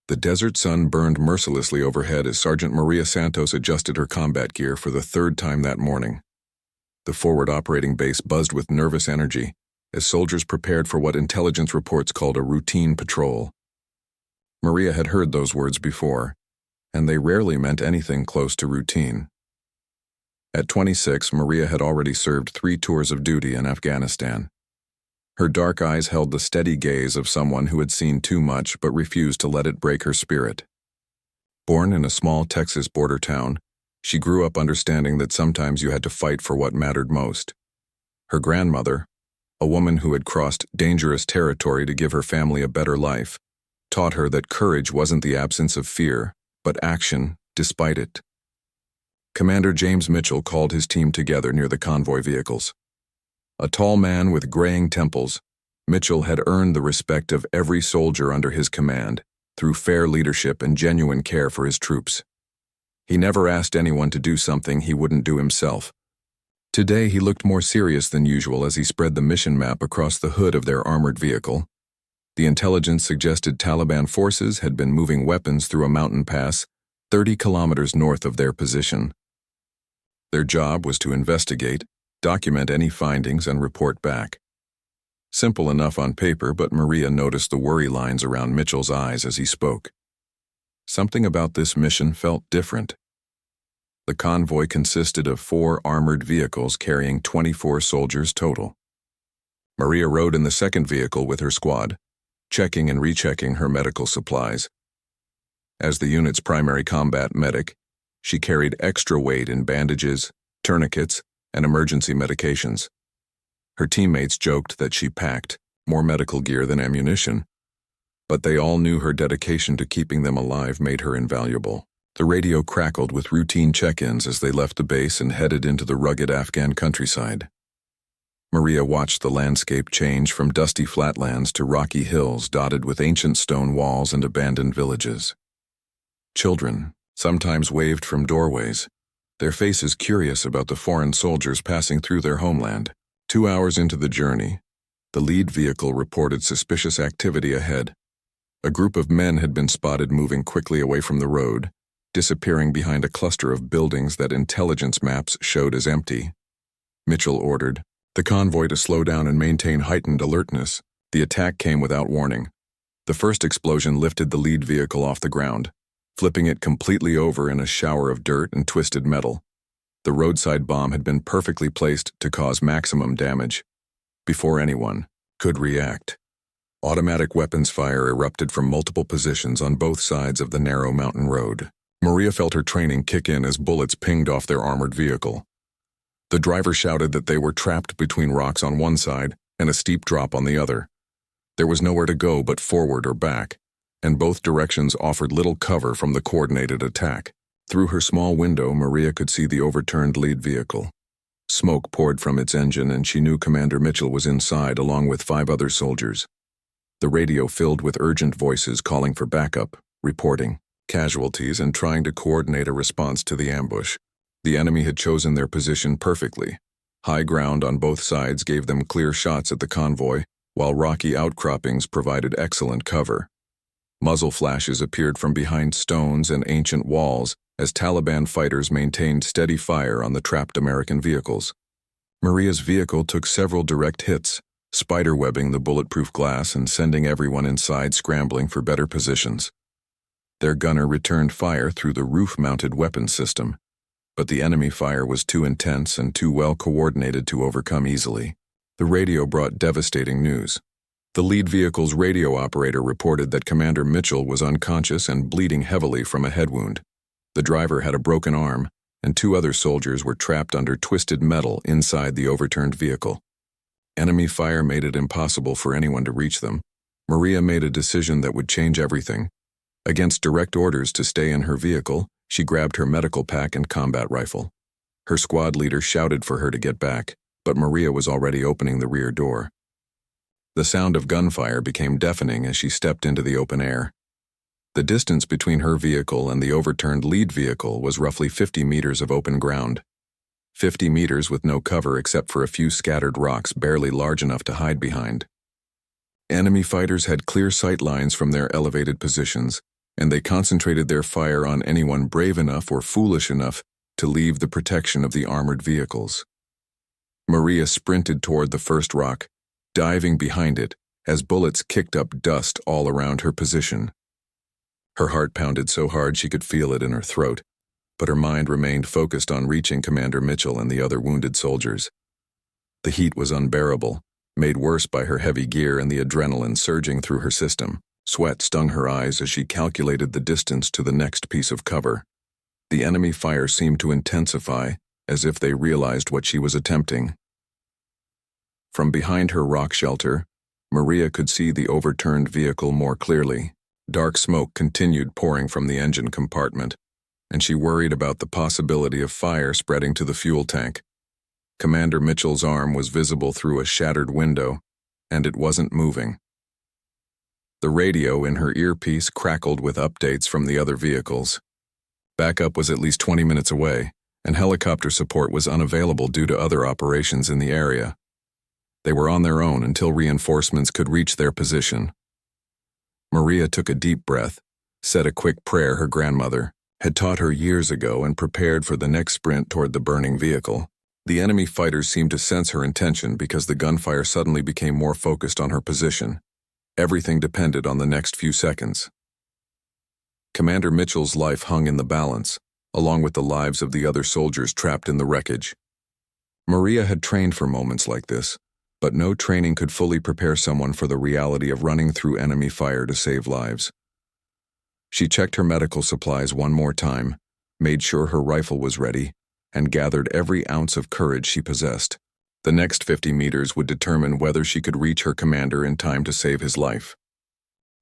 The desert sun burned mercilessly overhead as Sergeant Maria Santos adjusted her combat gear for the third time that morning. The forward operating base buzzed with nervous energy as soldiers prepared for what intelligence reports called a routine patrol. Maria had heard those words before, and they rarely meant anything close to routine. At 26, Maria had already served 3 tours of duty in Afghanistan. Her dark eyes held the steady gaze of someone who had seen too much but refused to let it break her spirit. Born in a small Texas border town, she grew up understanding that sometimes you had to fight for what mattered most. Her grandmother, a woman who had crossed dangerous territory to give her family a better life, taught her that courage wasn't the absence of fear, but action despite it. Commander James Mitchell called his team together near the convoy vehicles. A tall man with graying temples, Mitchell had earned the respect of every soldier under his command through fair leadership and genuine care for his troops. He never asked anyone to do something he wouldn't do himself. Today he looked more serious than usual as he spread the mission map across the hood of their armored vehicle. The intelligence suggested Taliban forces had been moving weapons through a mountain pass 30 kilometers north of their position. Their job was to investigate, document any findings, and report back. Simple enough on paper, but Maria noticed the worry lines around Mitchell's eyes as he spoke. Something about this mission felt different. The convoy consisted of 4 armored vehicles carrying 24 soldiers total. Maria rode in the second vehicle with her squad, checking and rechecking her medical supplies. As the unit's primary combat medic, she carried extra weight in bandages, tourniquets, and emergency medications. Her teammates joked that she packed more medical gear than ammunition, but they all knew her dedication to keeping them alive made her invaluable. The radio crackled with routine check-ins as they left the base and headed into the rugged Afghan countryside. Maria watched the landscape change from dusty flatlands to rocky hills dotted with ancient stone walls and abandoned villages. Children sometimes waved from doorways, their faces curious about the foreign soldiers passing through their homeland. 2 hours into the journey, the lead vehicle reported suspicious activity ahead. A group of men had been spotted moving quickly away from the road, disappearing behind a cluster of buildings that intelligence maps showed as empty. Mitchell ordered the convoy to slow down and maintain heightened alertness. The attack came without warning. The first explosion lifted the lead vehicle off the ground, flipping it completely over in a shower of dirt and twisted metal. The roadside bomb had been perfectly placed to cause maximum damage. Before anyone could react, automatic weapons fire erupted from multiple positions on both sides of the narrow mountain road. Maria felt her training kick in as bullets pinged off their armored vehicle. The driver shouted that they were trapped between rocks on one side and a steep drop on the other. There was nowhere to go but forward or back, and both directions offered little cover from the coordinated attack. Through her small window, Maria could see the overturned lead vehicle. Smoke poured from its engine, and she knew Commander Mitchell was inside along with 5 other soldiers. The radio filled with urgent voices calling for backup, reporting casualties, and trying to coordinate a response to the ambush. The enemy had chosen their position perfectly. High ground on both sides gave them clear shots at the convoy, while rocky outcroppings provided excellent cover. Muzzle flashes appeared from behind stones and ancient walls as Taliban fighters maintained steady fire on the trapped American vehicles. Maria's vehicle took several direct hits, spiderwebbing the bulletproof glass and sending everyone inside scrambling for better positions. Their gunner returned fire through the roof-mounted weapons system, but the enemy fire was too intense and too well coordinated to overcome easily. The radio brought devastating news. The lead vehicle's radio operator reported that Commander Mitchell was unconscious and bleeding heavily from a head wound. The driver had a broken arm, and 2 other soldiers were trapped under twisted metal inside the overturned vehicle. Enemy fire made it impossible for anyone to reach them. Maria made a decision that would change everything. Against direct orders to stay in her vehicle, she grabbed her medical pack and combat rifle. Her squad leader shouted for her to get back, but Maria was already opening the rear door. The sound of gunfire became deafening as she stepped into the open air. The distance between her vehicle and the overturned lead vehicle was roughly 50 meters of open ground. 50 meters with no cover except for a few scattered rocks barely large enough to hide behind. Enemy fighters had clear sight lines from their elevated positions, and they concentrated their fire on anyone brave enough or foolish enough to leave the protection of the armored vehicles. Maria sprinted toward the first rock, diving behind it as bullets kicked up dust all around her position. Her heart pounded so hard she could feel it in her throat, but her mind remained focused on reaching Commander Mitchell and the other wounded soldiers. The heat was unbearable, made worse by her heavy gear and the adrenaline surging through her system. Sweat stung her eyes as she calculated the distance to the next piece of cover. The enemy fire seemed to intensify, as if they realized what she was attempting. From behind her rock shelter, Maria could see the overturned vehicle more clearly. Dark smoke continued pouring from the engine compartment, and she worried about the possibility of fire spreading to the fuel tank. Commander Mitchell's arm was visible through a shattered window, and it wasn't moving. The radio in her earpiece crackled with updates from the other vehicles. Backup was at least 20 minutes away, and helicopter support was unavailable due to other operations in the area. They were on their own until reinforcements could reach their position. Maria took a deep breath, said a quick prayer her grandmother had taught her years ago, and prepared for the next sprint toward the burning vehicle. The enemy fighters seemed to sense her intention because the gunfire suddenly became more focused on her position. Everything depended on the next few seconds. Commander Mitchell's life hung in the balance, along with the lives of the other soldiers trapped in the wreckage. Maria had trained for moments like this, but no training could fully prepare someone for the reality of running through enemy fire to save lives. She checked her medical supplies one more time, made sure her rifle was ready, and gathered every ounce of courage she possessed. The next 50 meters would determine whether she could reach her commander in time to save his life.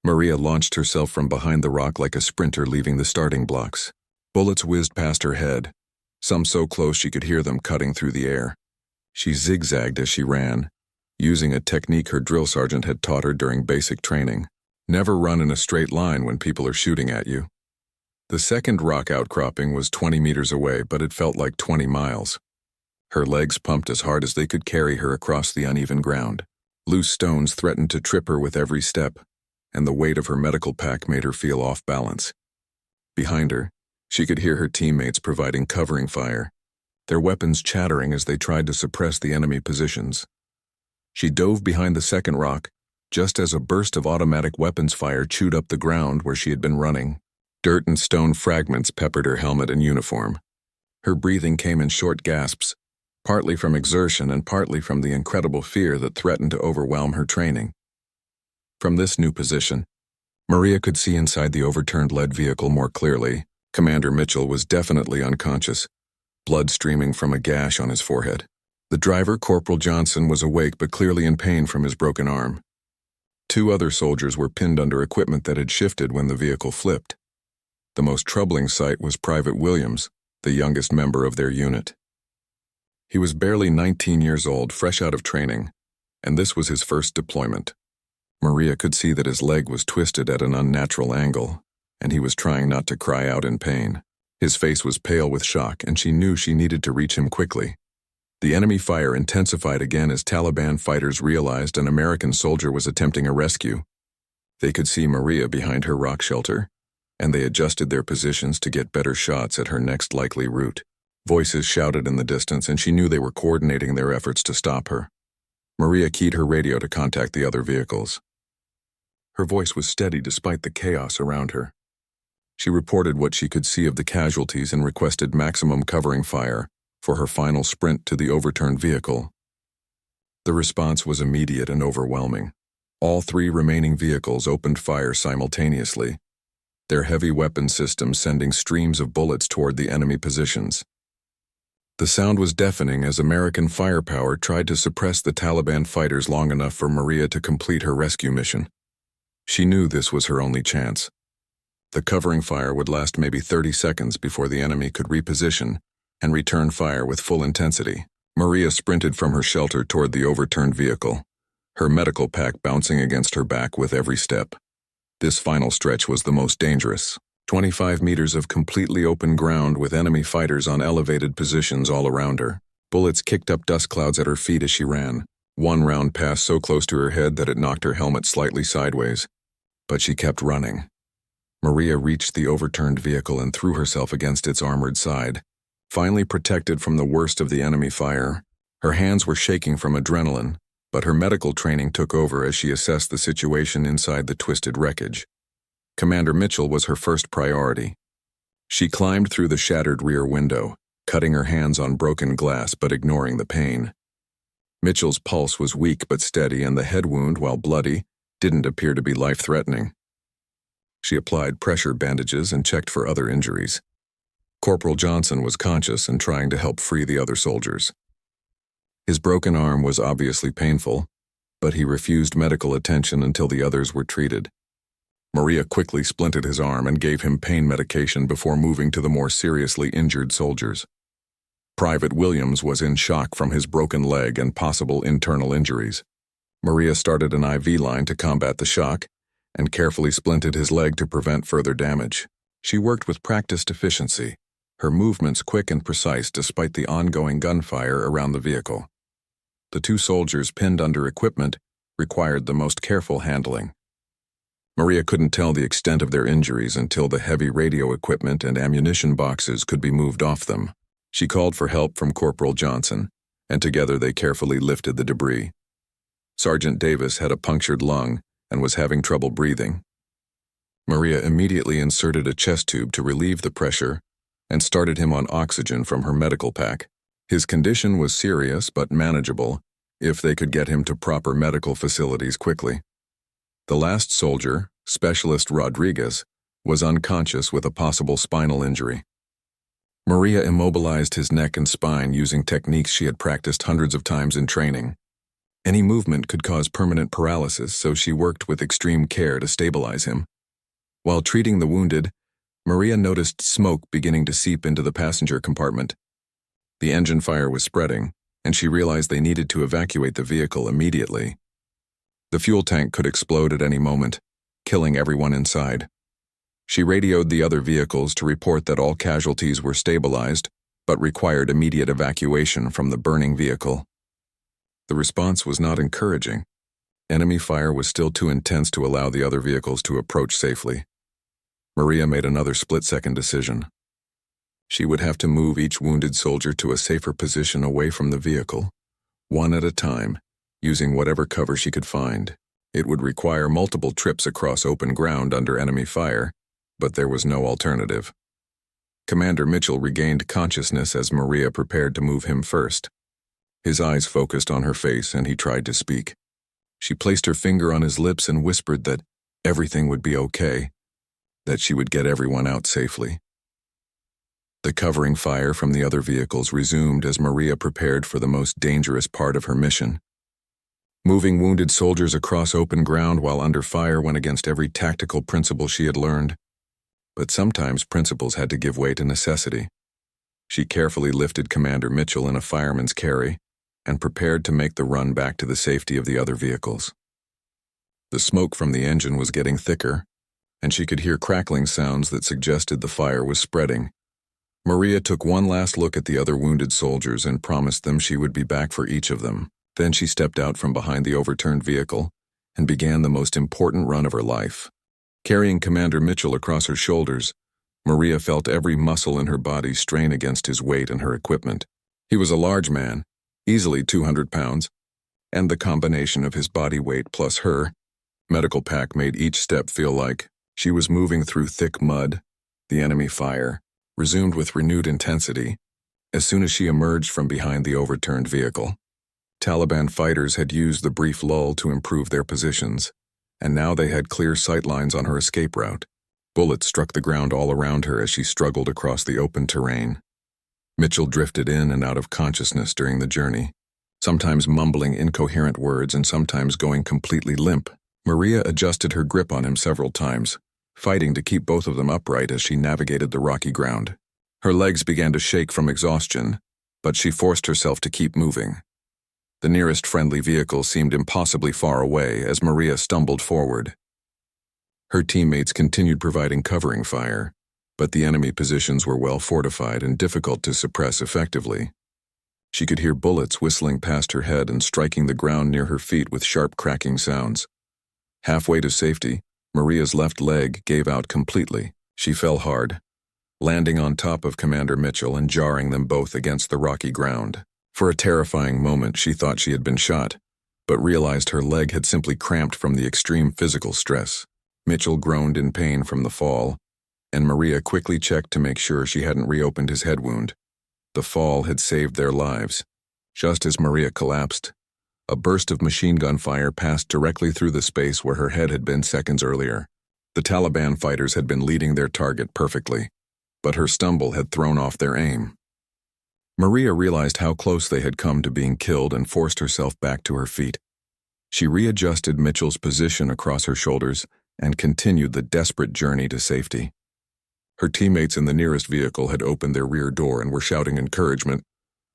Maria launched herself from behind the rock like a sprinter leaving the starting blocks. Bullets whizzed past her head, some so close she could hear them cutting through the air. She zigzagged as she ran, using a technique her drill sergeant had taught her during basic training. Never run in a straight line when people are shooting at you. The second rock outcropping was 20 meters away, but it felt like 20 miles. Her legs pumped as hard as they could carry her across the uneven ground. Loose stones threatened to trip her with every step, and the weight of her medical pack made her feel off balance. Behind her, she could hear her teammates providing covering fire, their weapons chattering as they tried to suppress the enemy positions. She dove behind the second rock, just as a burst of automatic weapons fire chewed up the ground where she had been running. Dirt and stone fragments peppered her helmet and uniform. Her breathing came in short gasps, partly from exertion and partly from the incredible fear that threatened to overwhelm her training. From this new position, Maria could see inside the overturned lead vehicle more clearly. Commander Mitchell was definitely unconscious, blood streaming from a gash on his forehead. The driver, Corporal Johnson, was awake but clearly in pain from his broken arm. Two other soldiers were pinned under equipment that had shifted when the vehicle flipped. The most troubling sight was Private Williams, the youngest member of their unit. He was barely 19 years old, fresh out of training, and this was his first deployment. Maria could see that his leg was twisted at an unnatural angle, and he was trying not to cry out in pain. His face was pale with shock, and she knew she needed to reach him quickly. The enemy fire intensified again as Taliban fighters realized an American soldier was attempting a rescue. They could see Maria behind her rock shelter, and they adjusted their positions to get better shots at her next likely route. Voices shouted in the distance, and she knew they were coordinating their efforts to stop her. Maria keyed her radio to contact the other vehicles. Her voice was steady despite the chaos around her. She reported what she could see of the casualties and requested maximum covering fire for her final sprint to the overturned vehicle. The response was immediate and overwhelming. All three remaining vehicles opened fire simultaneously, their heavy weapon systems sending streams of bullets toward the enemy positions. The sound was deafening as American firepower tried to suppress the Taliban fighters long enough for Maria to complete her rescue mission. She knew this was her only chance. The covering fire would last maybe 30 seconds before the enemy could reposition and return fire with full intensity. Maria sprinted from her shelter toward the overturned vehicle, her medical pack bouncing against her back with every step. This final stretch was the most dangerous. 25 meters of completely open ground with enemy fighters on elevated positions all around her. Bullets kicked up dust clouds at her feet as she ran. One round passed so close to her head that it knocked her helmet slightly sideways. But she kept running. Maria reached the overturned vehicle and threw herself against its armored side, finally protected from the worst of the enemy fire. Her hands were shaking from adrenaline, but her medical training took over as she assessed the situation inside the twisted wreckage. Commander Mitchell was her first priority. She climbed through the shattered rear window, cutting her hands on broken glass but ignoring the pain. Mitchell's pulse was weak but steady, and the head wound, while bloody, didn't appear to be life-threatening. She applied pressure bandages and checked for other injuries. Corporal Johnson was conscious and trying to help free the other soldiers. His broken arm was obviously painful, but he refused medical attention until the others were treated. Maria quickly splinted his arm and gave him pain medication before moving to the more seriously injured soldiers. Private Williams was in shock from his broken leg and possible internal injuries. Maria started an IV line to combat the shock and carefully splinted his leg to prevent further damage. She worked with practiced efficiency, her movements quick and precise despite the ongoing gunfire around the vehicle. The two soldiers pinned under equipment required the most careful handling. Maria couldn't tell the extent of their injuries until the heavy radio equipment and ammunition boxes could be moved off them. She called for help from Corporal Johnson, and together they carefully lifted the debris. Sergeant Davis had a punctured lung and was having trouble breathing. Maria immediately inserted a chest tube to relieve the pressure and started him on oxygen from her medical pack. His condition was serious but manageable if they could get him to proper medical facilities quickly. The last soldier, Specialist Rodriguez, was unconscious with a possible spinal injury. Maria immobilized his neck and spine using techniques she had practiced hundreds of times in training. Any movement could cause permanent paralysis, so she worked with extreme care to stabilize him. While treating the wounded, Maria noticed smoke beginning to seep into the passenger compartment. The engine fire was spreading, and she realized they needed to evacuate the vehicle immediately. The fuel tank could explode at any moment, killing everyone inside. She radioed the other vehicles to report that all casualties were stabilized, but required immediate evacuation from the burning vehicle. The response was not encouraging. Enemy fire was still too intense to allow the other vehicles to approach safely. Maria made another split-second decision. She would have to move each wounded soldier to a safer position away from the vehicle, one at a time, using whatever cover she could find. It would require multiple trips across open ground under enemy fire, but there was no alternative. Commander Mitchell regained consciousness as Maria prepared to move him first. His eyes focused on her face and he tried to speak. She placed her finger on his lips and whispered that everything would be okay, that she would get everyone out safely. The covering fire from the other vehicles resumed as Maria prepared for the most dangerous part of her mission. Moving wounded soldiers across open ground while under fire went against every tactical principle she had learned. But sometimes principles had to give way to necessity. She carefully lifted Commander Mitchell in a fireman's carry and prepared to make the run back to the safety of the other vehicles. The smoke from the engine was getting thicker, and she could hear crackling sounds that suggested the fire was spreading. Maria took one last look at the other wounded soldiers and promised them she would be back for each of them. Then she stepped out from behind the overturned vehicle and began the most important run of her life. Carrying Commander Mitchell across her shoulders, Maria felt every muscle in her body strain against his weight and her equipment. He was a large man, easily 200 pounds, and the combination of his body weight plus her medical pack made each step feel like she was moving through thick mud. The enemy fire resumed with renewed intensity as soon as she emerged from behind the overturned vehicle. Taliban fighters had used the brief lull to improve their positions, and now they had clear sight lines on her escape route. Bullets struck the ground all around her as she struggled across the open terrain. Mitchell drifted in and out of consciousness during the journey, sometimes mumbling incoherent words and sometimes going completely limp. Maria adjusted her grip on him several times, fighting to keep both of them upright as she navigated the rocky ground. Her legs began to shake from exhaustion, but she forced herself to keep moving. The nearest friendly vehicle seemed impossibly far away as Maria stumbled forward. Her teammates continued providing covering fire, but the enemy positions were well fortified and difficult to suppress effectively. She could hear bullets whistling past her head and striking the ground near her feet with sharp cracking sounds. Halfway to safety, Maria's left leg gave out completely. She fell hard, landing on top of Commander Mitchell and jarring them both against the rocky ground. For a terrifying moment, she thought she had been shot, but realized her leg had simply cramped from the extreme physical stress. Mitchell groaned in pain from the fall, and Maria quickly checked to make sure she hadn't reopened his head wound. The fall had saved their lives. Just as Maria collapsed, a burst of machine gun fire passed directly through the space where her head had been seconds earlier. The Taliban fighters had been leading their target perfectly, but her stumble had thrown off their aim. Maria realized how close they had come to being killed and forced herself back to her feet. She readjusted Mitchell's position across her shoulders and continued the desperate journey to safety. Her teammates in the nearest vehicle had opened their rear door and were shouting encouragement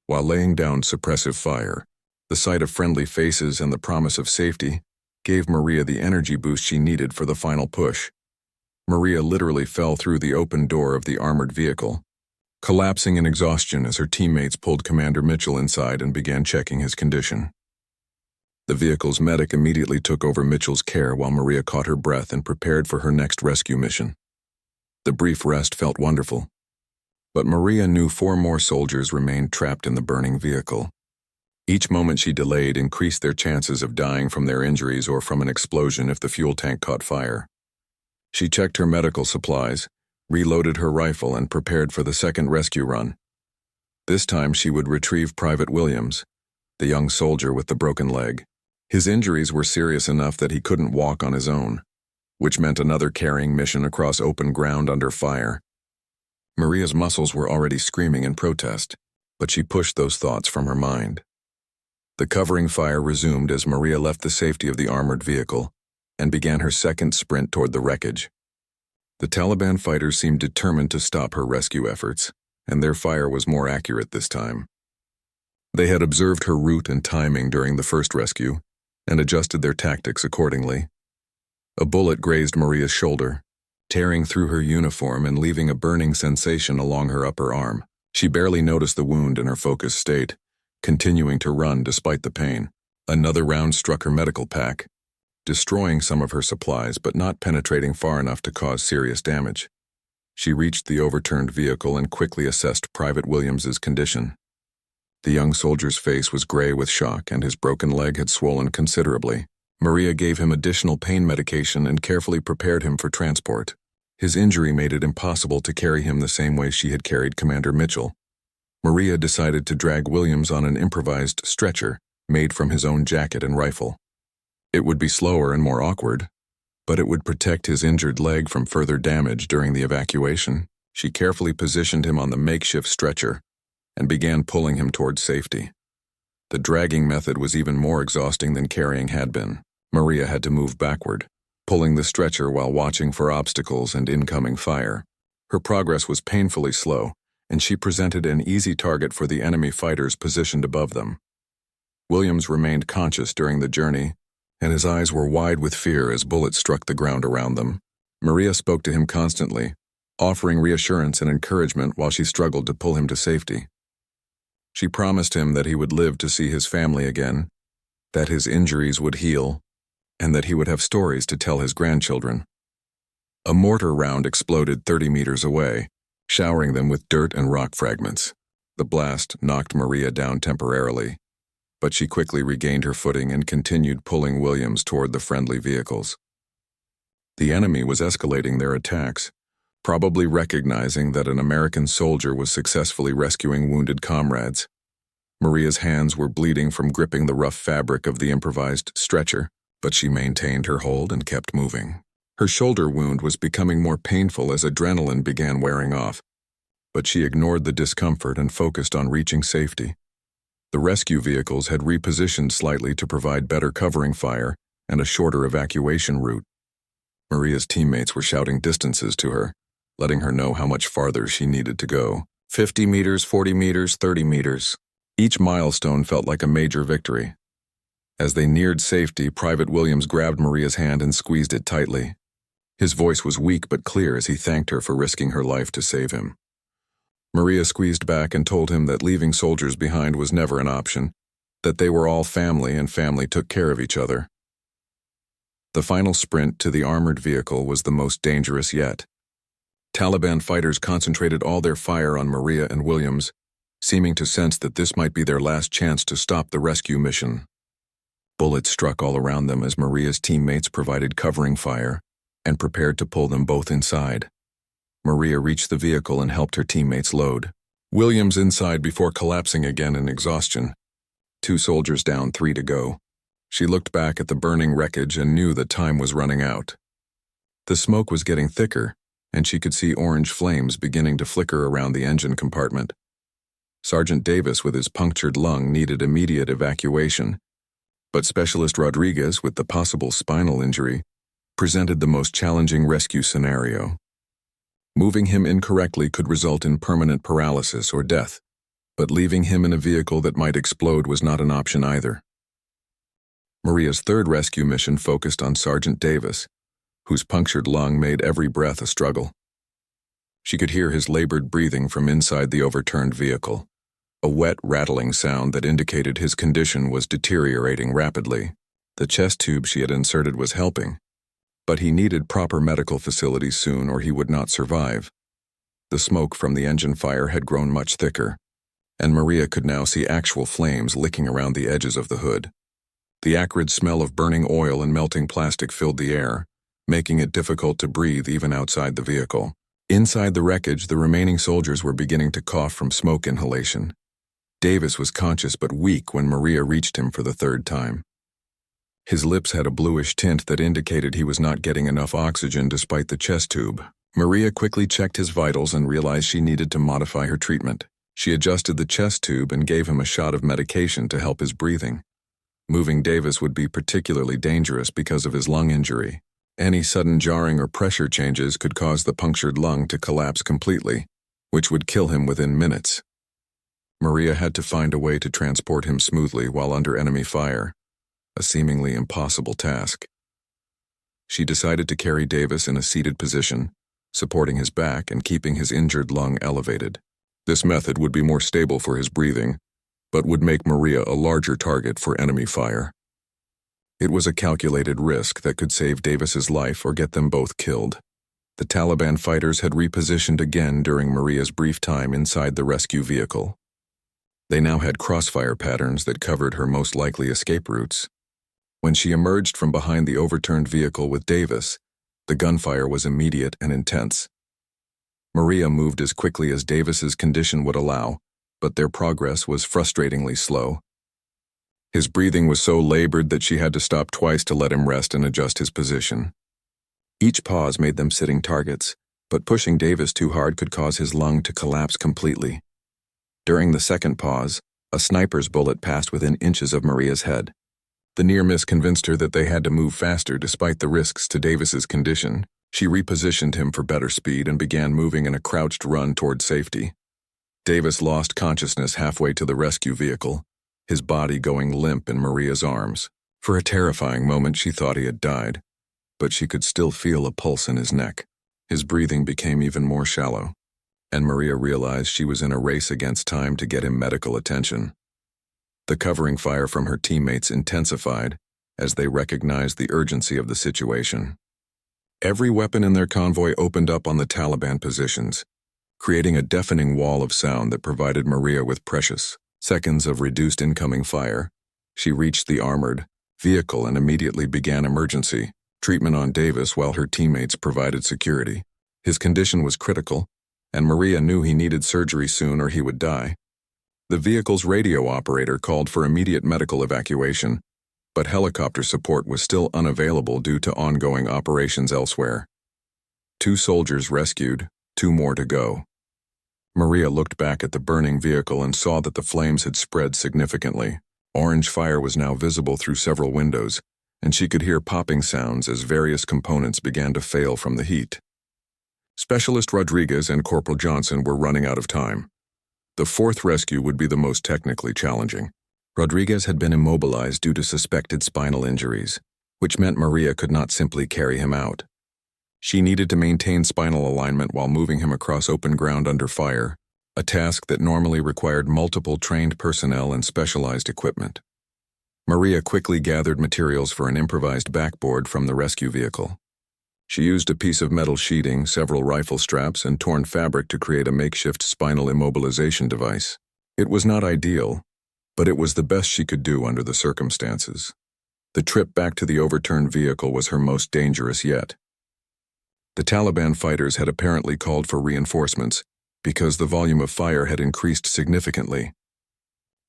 while laying down suppressive fire. The sight of friendly faces and the promise of safety gave Maria the energy boost she needed for the final push. Maria literally fell through the open door of the armored vehicle, collapsing in exhaustion as her teammates pulled Commander Mitchell inside and began checking his condition. The vehicle's medic immediately took over Mitchell's care while Maria caught her breath and prepared for her next rescue mission. The brief rest felt wonderful, but Maria knew 4 more soldiers remained trapped in the burning vehicle. Each moment she delayed increased their chances of dying from their injuries or from an explosion if the fuel tank caught fire. She checked her medical supplies, reloaded her rifle, and prepared for the second rescue run. This time she would retrieve Private Williams, the young soldier with the broken leg. His injuries were serious enough that he couldn't walk on his own, which meant another carrying mission across open ground under fire. Maria's muscles were already screaming in protest, but she pushed those thoughts from her mind. The covering fire resumed as Maria left the safety of the armored vehicle and began her second sprint toward the wreckage. The Taliban fighters seemed determined to stop her rescue efforts, and their fire was more accurate this time. They had observed her route and timing during the first rescue and adjusted their tactics accordingly. A bullet grazed Maria's shoulder, tearing through her uniform and leaving a burning sensation along her upper arm. She barely noticed the wound in her focused state, continuing to run despite the pain. Another round struck her medical pack, destroying some of her supplies but not penetrating far enough to cause serious damage. She reached the overturned vehicle and quickly assessed Private Williams's condition. The young soldier's face was gray with shock and his broken leg had swollen considerably. Maria gave him additional pain medication and carefully prepared him for transport. His injury made it impossible to carry him the same way she had carried Commander Mitchell. Maria decided to drag Williams on an improvised stretcher made from his own jacket and rifle. It would be slower and more awkward, but it would protect his injured leg from further damage during the evacuation. She carefully positioned him on the makeshift stretcher and began pulling him towards safety. The dragging method was even more exhausting than carrying had been. Maria had to move backward, pulling the stretcher while watching for obstacles and incoming fire. Her progress was painfully slow, and she presented an easy target for the enemy fighters positioned above them. Williams remained conscious during the journey, and his eyes were wide with fear as bullets struck the ground around them. Maria spoke to him constantly, offering reassurance and encouragement while she struggled to pull him to safety. She promised him that he would live to see his family again, that his injuries would heal, and that he would have stories to tell his grandchildren. A mortar round exploded 30 meters away, showering them with dirt and rock fragments. The blast knocked Maria down temporarily, but she quickly regained her footing and continued pulling Williams toward the friendly vehicles. The enemy was escalating their attacks, probably recognizing that an American soldier was successfully rescuing wounded comrades. Maria's hands were bleeding from gripping the rough fabric of the improvised stretcher, but she maintained her hold and kept moving. Her shoulder wound was becoming more painful as adrenaline began wearing off, but she ignored the discomfort and focused on reaching safety. The rescue vehicles had repositioned slightly to provide better covering fire and a shorter evacuation route. Maria's teammates were shouting distances to her, letting her know how much farther she needed to go. 50 meters, 40 meters, 30 meters. Each milestone felt like a major victory. As they neared safety, Private Williams grabbed Maria's hand and squeezed it tightly. His voice was weak but clear as he thanked her for risking her life to save him. Maria squeezed back and told him that leaving soldiers behind was never an option, that they were all family and family took care of each other. The final sprint to the armored vehicle was the most dangerous yet. Taliban fighters concentrated all their fire on Maria and Williams, seeming to sense that this might be their last chance to stop the rescue mission. Bullets struck all around them as Maria's teammates provided covering fire and prepared to pull them both inside. Maria reached the vehicle and helped her teammates load. Williams inside before collapsing again in exhaustion. 2 soldiers down, 3 to go. She looked back at the burning wreckage and knew that time was running out. The smoke was getting thicker, and she could see orange flames beginning to flicker around the engine compartment. Sergeant Davis, with his punctured lung, needed immediate evacuation, but Specialist Rodriguez, with the possible spinal injury, presented the most challenging rescue scenario. Moving him incorrectly could result in permanent paralysis or death, but leaving him in a vehicle that might explode was not an option either. Maria's third rescue mission focused on Sergeant Davis, whose punctured lung made every breath a struggle. She could hear his labored breathing from inside the overturned vehicle, a wet, rattling sound that indicated his condition was deteriorating rapidly. The chest tube she had inserted was helping, but he needed proper medical facilities soon or he would not survive. The smoke from the engine fire had grown much thicker, and Maria could now see actual flames licking around the edges of the hood. The acrid smell of burning oil and melting plastic filled the air, making it difficult to breathe even outside the vehicle. Inside the wreckage, the remaining soldiers were beginning to cough from smoke inhalation. Davis was conscious but weak when Maria reached him for the 3rd time. His lips had a bluish tint that indicated he was not getting enough oxygen despite the chest tube. Maria quickly checked his vitals and realized she needed to modify her treatment. She adjusted the chest tube and gave him a shot of medication to help his breathing. Moving Davis would be particularly dangerous because of his lung injury. Any sudden jarring or pressure changes could cause the punctured lung to collapse completely, which would kill him within minutes. Maria had to find a way to transport him smoothly while under enemy fire, a seemingly impossible task. She decided to carry Davis in a seated position, supporting his back and keeping his injured lung elevated. This method would be more stable for his breathing, but would make Maria a larger target for enemy fire. It was a calculated risk that could save Davis's life or get them both killed. The Taliban fighters had repositioned again during Maria's brief time inside the rescue vehicle. They now had crossfire patterns that covered her most likely escape routes. When she emerged from behind the overturned vehicle with Davis, the gunfire was immediate and intense. Maria moved as quickly as Davis's condition would allow, but their progress was frustratingly slow. His breathing was so labored that she had to stop twice to let him rest and adjust his position. Each pause made them sitting targets, but pushing Davis too hard could cause his lung to collapse completely. During the second pause, a sniper's bullet passed within inches of Maria's head. The near miss convinced her that they had to move faster despite the risks to Davis's condition. She repositioned him for better speed and began moving in a crouched run toward safety. Davis lost consciousness halfway to the rescue vehicle, his body going limp in Maria's arms. For a terrifying moment she thought he had died, but she could still feel a pulse in his neck. His breathing became even more shallow, and Maria realized she was in a race against time to get him medical attention. The covering fire from her teammates intensified as they recognized the urgency of the situation. Every weapon in their convoy opened up on the Taliban positions, creating a deafening wall of sound that provided Maria with precious seconds of reduced incoming fire. She reached the armored vehicle and immediately began emergency treatment on Davis while her teammates provided security. His condition was critical, and Maria knew he needed surgery soon or he would die. The vehicle's radio operator called for immediate medical evacuation, but helicopter support was still unavailable due to ongoing operations elsewhere. 2 soldiers rescued, 2 more to go. Maria looked back at the burning vehicle and saw that the flames had spread significantly. Orange fire was now visible through several windows, and she could hear popping sounds as various components began to fail from the heat. Specialist Rodriguez and Corporal Johnson were running out of time. The 4th rescue would be the most technically challenging. Rodriguez had been immobilized due to suspected spinal injuries, which meant Maria could not simply carry him out. She needed to maintain spinal alignment while moving him across open ground under fire, a task that normally required multiple trained personnel and specialized equipment. Maria quickly gathered materials for an improvised backboard from the rescue vehicle. She used a piece of metal sheeting, several rifle straps, and torn fabric to create a makeshift spinal immobilization device. It was not ideal, but it was the best she could do under the circumstances. The trip back to the overturned vehicle was her most dangerous yet. The Taliban fighters had apparently called for reinforcements because the volume of fire had increased significantly.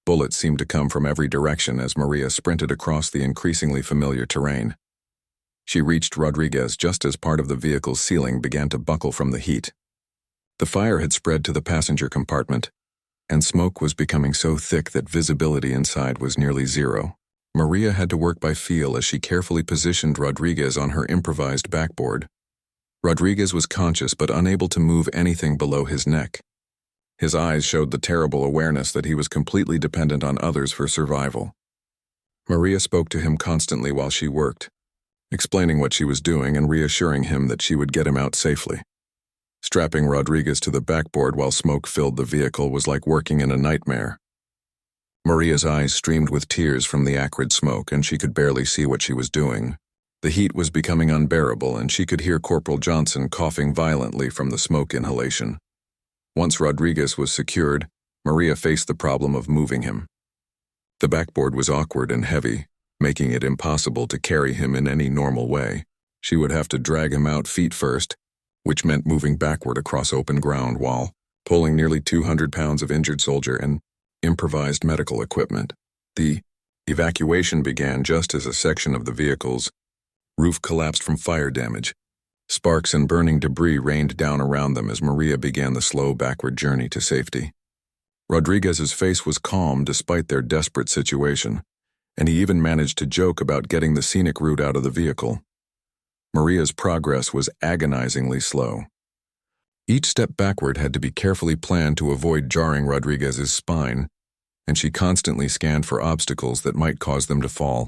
Bullets seemed to come from every direction as Maria sprinted across the increasingly familiar terrain. She reached Rodriguez just as part of the vehicle's ceiling began to buckle from the heat. The fire had spread to the passenger compartment, and smoke was becoming so thick that visibility inside was nearly zero. Maria had to work by feel as she carefully positioned Rodriguez on her improvised backboard. Rodriguez was conscious but unable to move anything below his neck. His eyes showed the terrible awareness that he was completely dependent on others for survival. Maria spoke to him constantly while she worked, explaining what she was doing and reassuring him that she would get him out safely. Strapping Rodriguez to the backboard while smoke filled the vehicle was like working in a nightmare. Maria's eyes streamed with tears from the acrid smoke, and she could barely see what she was doing. The heat was becoming unbearable, and she could hear Corporal Johnson coughing violently from the smoke inhalation. Once Rodriguez was secured, Maria faced the problem of moving him. The backboard was awkward and heavy, making it impossible to carry him in any normal way. She would have to drag him out feet first, which meant moving backward across open ground while pulling nearly 200 pounds of injured soldier and improvised medical equipment. The evacuation began just as a section of the vehicle's roof collapsed from fire damage. Sparks and burning debris rained down around them as Maria began the slow backward journey to safety. Rodriguez's face was calm despite their desperate situation, and he even managed to joke about getting the scenic route out of the vehicle. Maria's progress was agonizingly slow. Each step backward had to be carefully planned to avoid jarring Rodriguez's spine, and she constantly scanned for obstacles that might cause them to fall.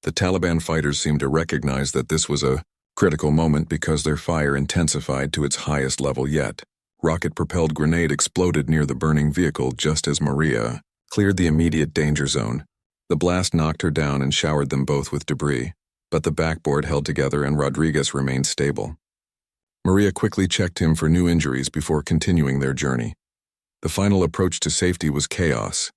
The Taliban fighters seemed to recognize that this was a critical moment because their fire intensified to its highest level yet. Rocket-propelled grenade exploded near the burning vehicle just as Maria cleared the immediate danger zone. The blast knocked her down and showered them both with debris, but the backboard held together and Rodriguez remained stable. Maria quickly checked him for new injuries before continuing their journey. The final approach to safety was chaos.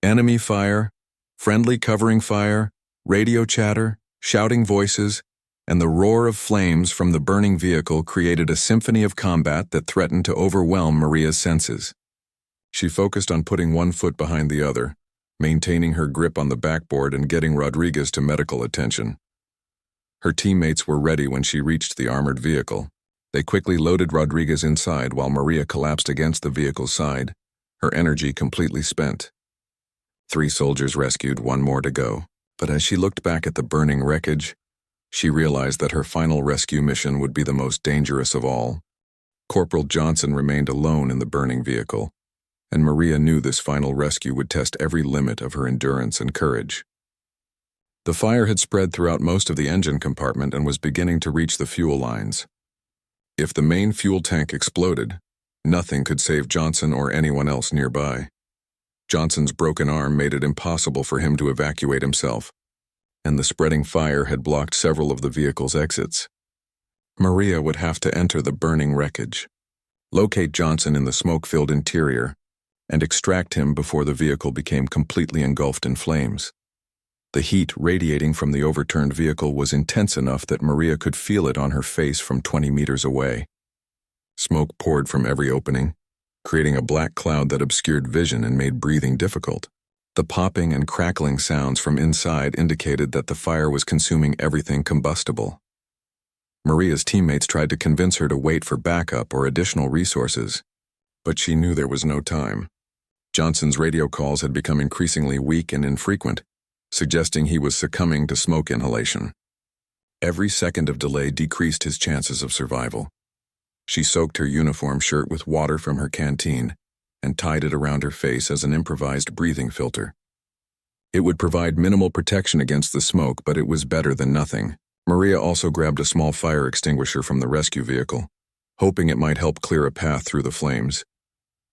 Enemy fire, friendly covering fire, radio chatter, shouting voices, and the roar of flames from the burning vehicle created a symphony of combat that threatened to overwhelm Maria's senses. She focused on putting one foot behind the other, maintaining her grip on the backboard and getting Rodriguez to medical attention. Her teammates were ready when she reached the armored vehicle. They quickly loaded Rodriguez inside while Maria collapsed against the vehicle's side, her energy completely spent. 3 soldiers rescued, 1 more to go. But as she looked back at the burning wreckage, she realized that her final rescue mission would be the most dangerous of all. Corporal Johnson remained alone in the burning vehicle, and Maria knew this final rescue would test every limit of her endurance and courage. The fire had spread throughout most of the engine compartment and was beginning to reach the fuel lines. If the main fuel tank exploded, nothing could save Johnson or anyone else nearby. Johnson's broken arm made it impossible for him to evacuate himself, and the spreading fire had blocked several of the vehicle's exits. Maria would have to enter the burning wreckage, locate Johnson in the smoke-filled interior, and extract him before the vehicle became completely engulfed in flames. The heat radiating from the overturned vehicle was intense enough that Maria could feel it on her face from 20 meters away. Smoke poured from every opening, creating a black cloud that obscured vision and made breathing difficult. The popping and crackling sounds from inside indicated that the fire was consuming everything combustible. Maria's teammates tried to convince her to wait for backup or additional resources, but she knew there was no time. Johnson's radio calls had become increasingly weak and infrequent, suggesting he was succumbing to smoke inhalation. Every second of delay decreased his chances of survival. She soaked her uniform shirt with water from her canteen and tied it around her face as an improvised breathing filter. It would provide minimal protection against the smoke, but it was better than nothing. Maria also grabbed a small fire extinguisher from the rescue vehicle, hoping it might help clear a path through the flames.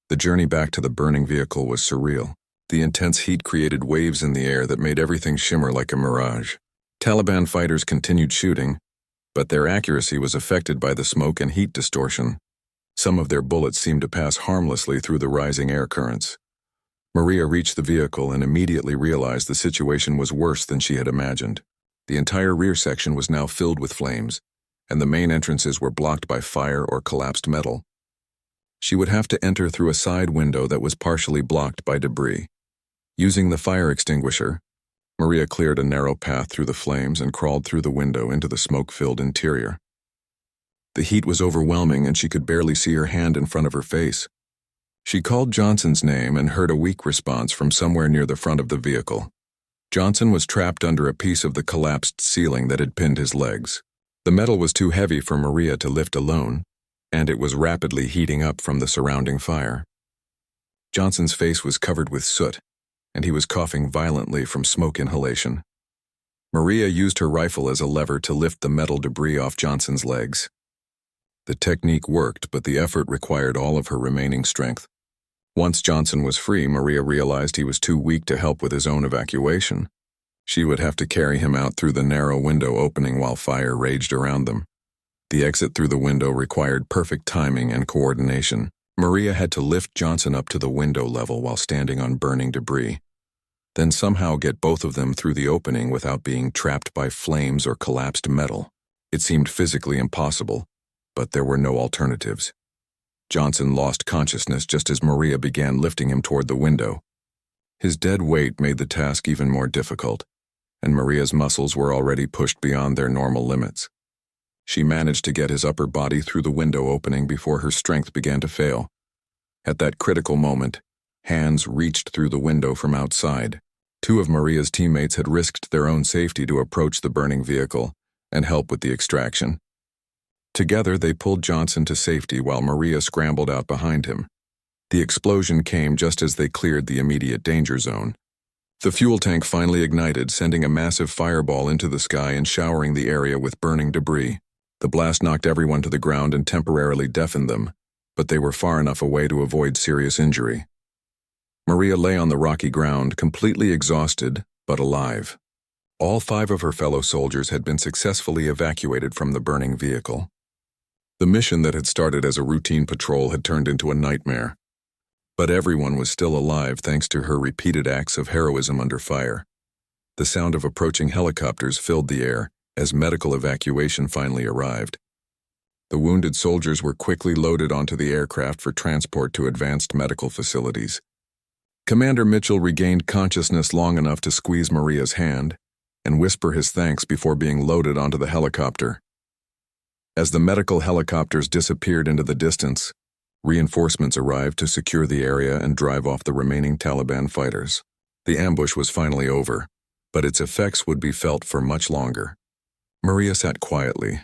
The journey back to the burning vehicle was surreal. The intense heat created waves in the air that made everything shimmer like a mirage. Taliban fighters continued shooting, but their accuracy was affected by the smoke and heat distortion. Some of their bullets seemed to pass harmlessly through the rising air currents. Maria reached the vehicle and immediately realized the situation was worse than she had imagined. The entire rear section was now filled with flames, and the main entrances were blocked by fire or collapsed metal. She would have to enter through a side window that was partially blocked by debris. Using the fire extinguisher, Maria cleared a narrow path through the flames and crawled through the window into the smoke-filled interior. The heat was overwhelming and she could barely see her hand in front of her face. She called Johnson's name and heard a weak response from somewhere near the front of the vehicle. Johnson was trapped under a piece of the collapsed ceiling that had pinned his legs. The metal was too heavy for Maria to lift alone, and it was rapidly heating up from the surrounding fire. Johnson's face was covered with soot, and he was coughing violently from smoke inhalation. Maria used her rifle as a lever to lift the metal debris off Johnson's legs. The technique worked, but the effort required all of her remaining strength. Once Johnson was free, Maria realized he was too weak to help with his own evacuation. She would have to carry him out through the narrow window opening while fire raged around them. The exit through the window required perfect timing and coordination. Maria had to lift Johnson up to the window level while standing on burning debris, then somehow get both of them through the opening without being trapped by flames or collapsed metal. It seemed physically impossible, but there were no alternatives. Johnson lost consciousness just as Maria began lifting him toward the window. His dead weight made the task even more difficult, and Maria's muscles were already pushed beyond their normal limits. She managed to get his upper body through the window opening before her strength began to fail. At that critical moment, hands reached through the window from outside. Two of Maria's teammates had risked their own safety to approach the burning vehicle and help with the extraction. Together, they pulled Johnson to safety while Maria scrambled out behind him. The explosion came just as they cleared the immediate danger zone. The fuel tank finally ignited, sending a massive fireball into the sky and showering the area with burning debris. The blast knocked everyone to the ground and temporarily deafened them, but they were far enough away to avoid serious injury. Maria lay on the rocky ground, completely exhausted, but alive. All 5 of her fellow soldiers had been successfully evacuated from the burning vehicle. The mission that had started as a routine patrol had turned into a nightmare. But everyone was still alive thanks to her repeated acts of heroism under fire. The sound of approaching helicopters filled the air as medical evacuation finally arrived. The wounded soldiers were quickly loaded onto the aircraft for transport to advanced medical facilities. Commander Mitchell regained consciousness long enough to squeeze Maria's hand and whisper his thanks before being loaded onto the helicopter. As the medical helicopters disappeared into the distance, reinforcements arrived to secure the area and drive off the remaining Taliban fighters. The ambush was finally over, but its effects would be felt for much longer. Maria sat quietly,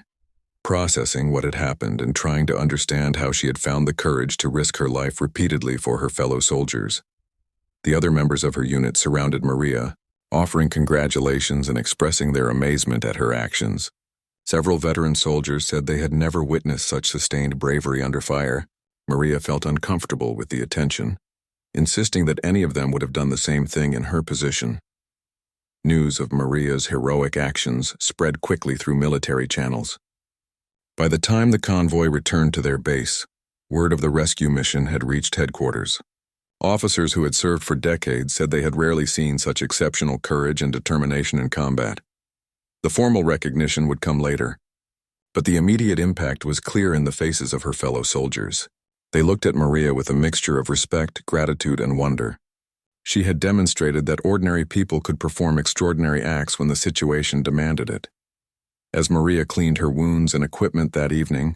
processing what had happened and trying to understand how she had found the courage to risk her life repeatedly for her fellow soldiers. The other members of her unit surrounded Maria, offering congratulations and expressing their amazement at her actions. Several veteran soldiers said they had never witnessed such sustained bravery under fire. Maria felt uncomfortable with the attention, insisting that any of them would have done the same thing in her position. News of Maria's heroic actions spread quickly through military channels. By the time the convoy returned to their base, word of the rescue mission had reached headquarters. Officers who had served for decades said they had rarely seen such exceptional courage and determination in combat. The formal recognition would come later, but the immediate impact was clear in the faces of her fellow soldiers. They looked at Maria with a mixture of respect, gratitude, and wonder. She had demonstrated that ordinary people could perform extraordinary acts when the situation demanded it. As Maria cleaned her wounds and equipment that evening,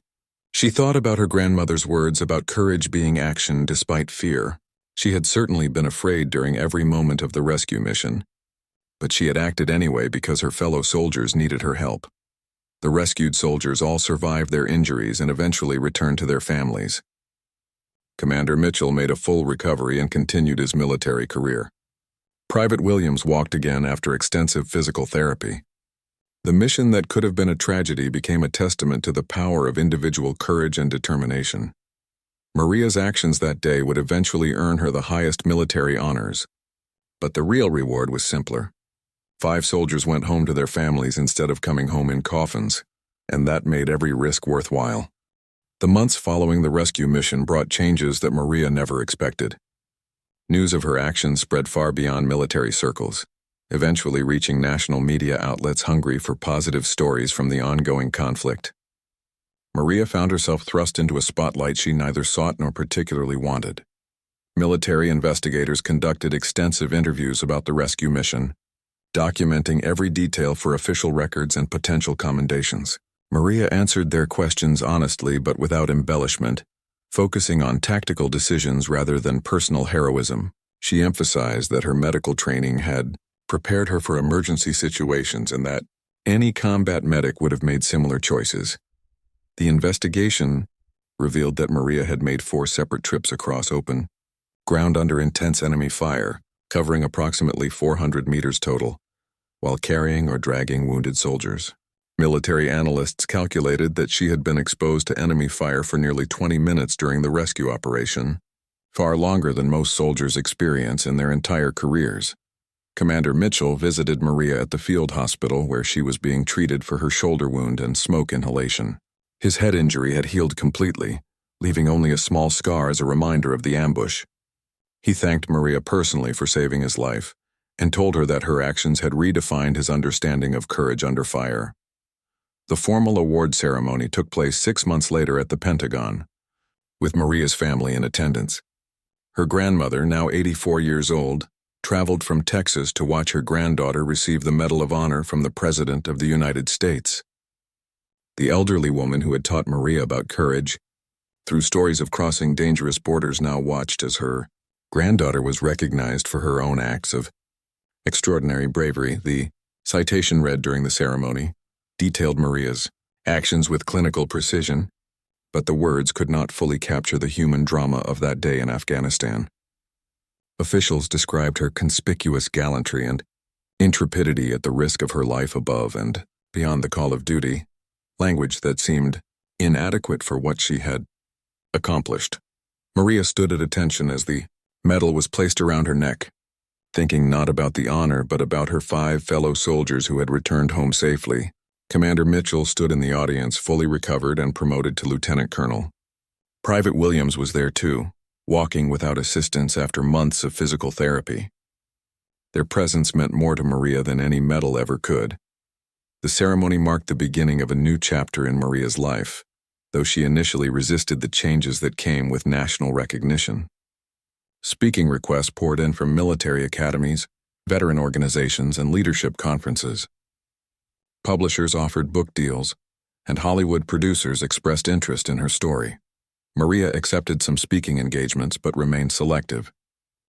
she thought about her grandmother's words about courage being action despite fear. She had certainly been afraid during every moment of the rescue mission, but she had acted anyway because her fellow soldiers needed her help. The rescued soldiers all survived their injuries and eventually returned to their families. Commander Mitchell made a full recovery and continued his military career. Private Williams walked again after extensive physical therapy. The mission that could have been a tragedy became a testament to the power of individual courage and determination. Maria's actions that day would eventually earn her the highest military honors, But the real reward was simpler. 5 soldiers went home to their families instead of coming home in coffins, and that made every risk worthwhile. The months following the rescue mission brought changes that Maria never expected. News of her actions spread far beyond military circles, eventually reaching national media outlets hungry for positive stories from the ongoing conflict. Maria found herself thrust into a spotlight she neither sought nor particularly wanted. Military investigators conducted extensive interviews about the rescue mission, documenting every detail for official records and potential commendations. Maria answered their questions honestly but without embellishment, focusing on tactical decisions rather than personal heroism. She emphasized that her medical training had prepared her for emergency situations and that any combat medic would have made similar choices. The investigation revealed that Maria had made 4 separate trips across open ground under intense enemy fire, covering approximately 400 meters total, while carrying or dragging wounded soldiers. Military analysts calculated that she had been exposed to enemy fire for nearly 20 minutes during the rescue operation, far longer than most soldiers experience in their entire careers. Commander Mitchell visited Maria at the field hospital where she was being treated for her shoulder wound and smoke inhalation. His head injury had healed completely, leaving only a small scar as a reminder of the ambush. He thanked Maria personally for saving his life and told her that her actions had redefined his understanding of courage under fire. The formal award ceremony took place 6 months later at the Pentagon, with Maria's family in attendance. Her grandmother, now 84 years old, traveled from Texas to watch her granddaughter receive the Medal of Honor from the President of the United States. The elderly woman who had taught Maria about courage, through stories of crossing dangerous borders, now watched as her granddaughter was recognized for her own acts of extraordinary bravery. The citation read during the ceremony detailed Maria's actions with clinical precision, but the words could not fully capture the human drama of that day in Afghanistan. Officials described her conspicuous gallantry and intrepidity at the risk of her life above and beyond the call of duty, language that seemed inadequate for what she had accomplished. Maria stood at attention as the medal was placed around her neck, thinking not about the honor but about her 5 fellow soldiers who had returned home safely. Commander Mitchell stood in the audience, fully recovered and promoted to lieutenant colonel. Private Williams was there too, walking without assistance after months of physical therapy. Their presence meant more to Maria than any medal ever could. The ceremony marked the beginning of a new chapter in Maria's life, though she initially resisted the changes that came with national recognition. Speaking requests poured in from military academies, veteran organizations, and leadership conferences. Publishers offered book deals, and Hollywood producers expressed interest in her story. Maria accepted some speaking engagements but remained selective,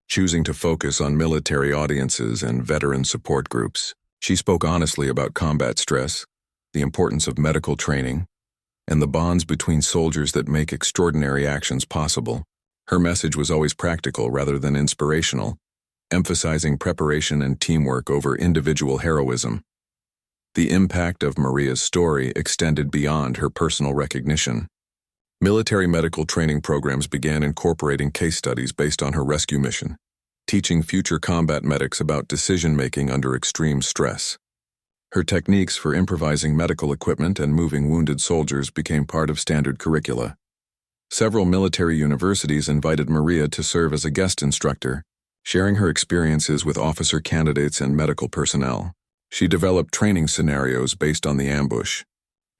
choosing to focus on military audiences and veteran support groups. She spoke honestly about combat stress, the importance of medical training, and the bonds between soldiers that make extraordinary actions possible. Her message was always practical rather than inspirational, emphasizing preparation and teamwork over individual heroism. The impact of Maria's story extended beyond her personal recognition. Military medical training programs began incorporating case studies based on her rescue mission, teaching future combat medics about decision-making under extreme stress. Her techniques for improvising medical equipment and moving wounded soldiers became part of standard curricula. Several military universities invited Maria to serve as a guest instructor, sharing her experiences with officer candidates and medical personnel. She developed training scenarios based on the ambush,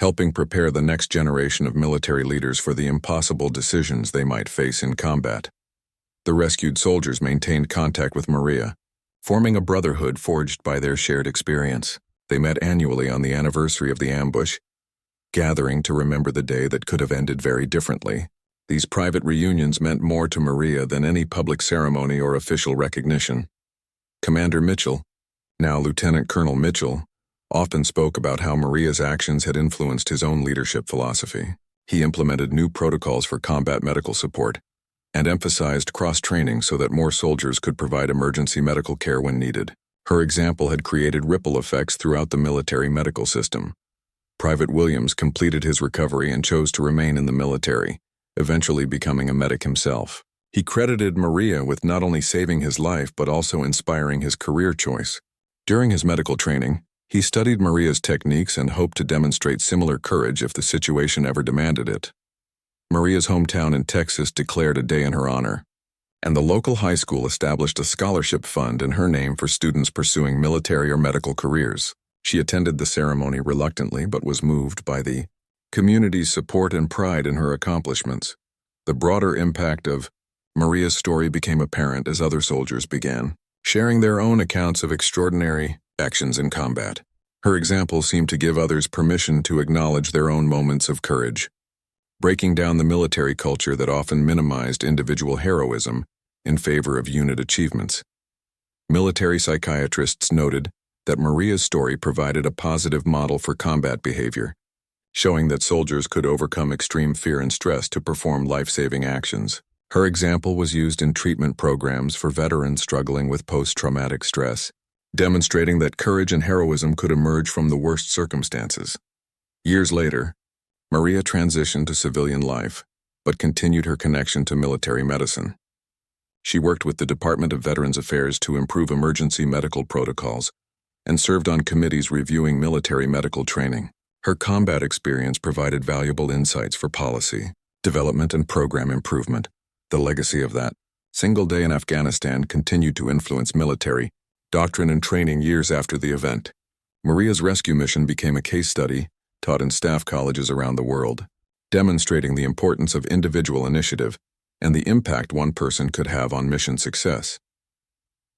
helping prepare the next generation of military leaders for the impossible decisions they might face in combat. The rescued soldiers maintained contact with Maria, forming a brotherhood forged by their shared experience. They met annually on the anniversary of the ambush, gathering to remember the day that could have ended very differently. These private reunions meant more to Maria than any public ceremony or official recognition. Commander Mitchell, now Lieutenant Colonel Mitchell, often spoke about how Maria's actions had influenced his own leadership philosophy. He implemented new protocols for combat medical support and emphasized cross-training so that more soldiers could provide emergency medical care when needed. Her example had created ripple effects throughout the military medical system. Private Williams completed his recovery and chose to remain in the military, eventually becoming a medic himself. He credited Maria with not only saving his life but also inspiring his career choice. During his medical training, he studied Maria's techniques and hoped to demonstrate similar courage if the situation ever demanded it. Maria's hometown in Texas declared a day in her honor, and the local high school established a scholarship fund in her name for students pursuing military or medical careers. She attended the ceremony reluctantly but was moved by the community's support and pride in her accomplishments. The broader impact of Maria's story became apparent as other soldiers began sharing their own accounts of extraordinary actions in combat. Her example seemed to give others permission to acknowledge their own moments of courage, breaking down the military culture that often minimized individual heroism in favor of unit achievements. Military psychiatrists noted that Maria's story provided a positive model for combat behavior, showing that soldiers could overcome extreme fear and stress to perform life-saving actions. Her example was used in treatment programs for veterans struggling with post-traumatic stress, demonstrating that courage and heroism could emerge from the worst circumstances. Years later, Maria transitioned to civilian life, but continued her connection to military medicine. She worked with the Department of Veterans Affairs to improve emergency medical protocols and served on committees reviewing military medical training. Her combat experience provided valuable insights for policy development and program improvement. The legacy of that single day in Afghanistan continued to influence military doctrine and training years after the event. Maria's rescue mission became a case study taught in staff colleges around the world, demonstrating the importance of individual initiative and the impact one person could have on mission success.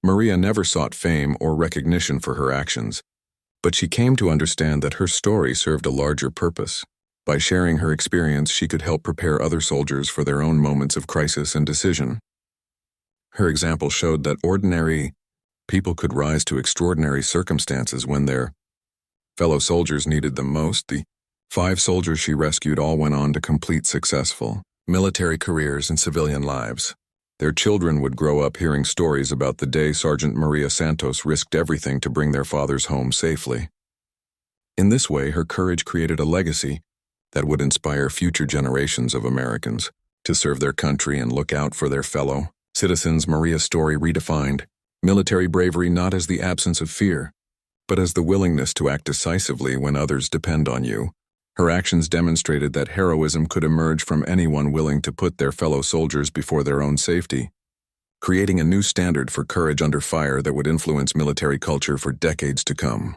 Maria never sought fame or recognition for her actions, but she came to understand that her story served a larger purpose. By sharing her experience, she could help prepare other soldiers for their own moments of crisis and decision. Her example showed that ordinary people could rise to extraordinary circumstances when their fellow soldiers needed them most. The 5 soldiers she rescued all went on to complete successful military careers and civilian lives. Their children would grow up hearing stories about the day Sergeant Maria Santos risked everything to bring their fathers home safely. In this way, her courage created a legacy that would inspire future generations of Americans to serve their country and look out for their fellow citizens. Maria's story redefined military bravery not as the absence of fear, but as the willingness to act decisively when others depend on you. Her actions demonstrated that heroism could emerge from anyone willing to put their fellow soldiers before their own safety, creating a new standard for courage under fire that would influence military culture for decades to come.